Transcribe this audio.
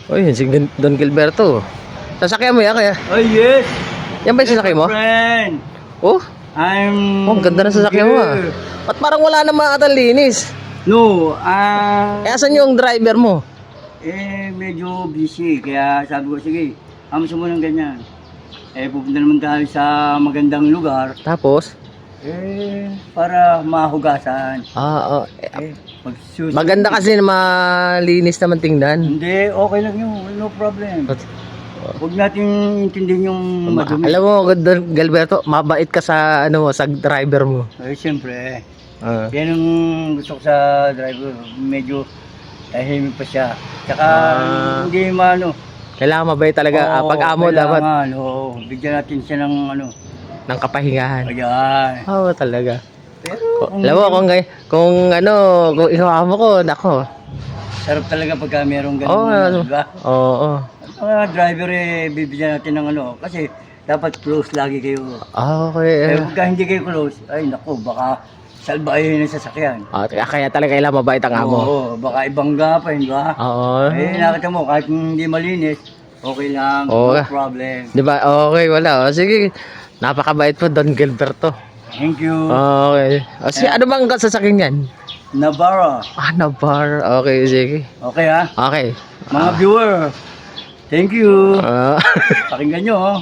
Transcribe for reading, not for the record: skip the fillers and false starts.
Uy, si Don Gilberto. Sasakyan mo yan kaya? Oh, yes. Yan ba yung sasakyan mo? Friend. Oh, I'm... oh, ang ganda ng sasakyan mo ah. here. Ba't parang wala namang atang linis? No, Eh, asan yung driver mo? medyo busy. Kaya sabi ko, sige, amas mo ng ganyan. Pupunta naman tayo sa magandang lugar. Tapos? Para mahugasan. Magsusunod. Maganda kasi na malinis naman tingnan. Hindi, okay lang yun. No problem. Huwag natin intindihin yung madumi. Alam mo, Don Gilberto, mabait ka sa sa driver mo. Siyempre. Ah. Yan ang gusto ko sa driver. Medyo tahimik pa siya. Tsaka hindi Kailangan mabait talaga. Pag amo dapat bigyan natin siya ng ng kapahingahan. Ayan. Oo, talaga. Pero Alam mo, kung ikaw amo ko, nako. sarap talaga pagka merong Oo, ganun. Diba? oo. Mga driver bibigyan natin ng kasi dapat close lagi kayo. Okay. Pagka hindi kayo close, ay naku, baka salbahin ng sasakyan. Kaya talaga kailangan mabait ang amo. Oo, baka ibangga pa, di ba? Oo. Nakita mo, kahit hindi malinis, okay lang, Oo. no problem. Di ba? Okay, wala. Sige. Napakabait po, Don Gilberto. Thank you. Okay. Ano bang sasakyan yan? Navarro. Navar. Okay, sige. Okay ha? Okay. Mga viewer, thank you. Ah. Pakinggan nyo, oh.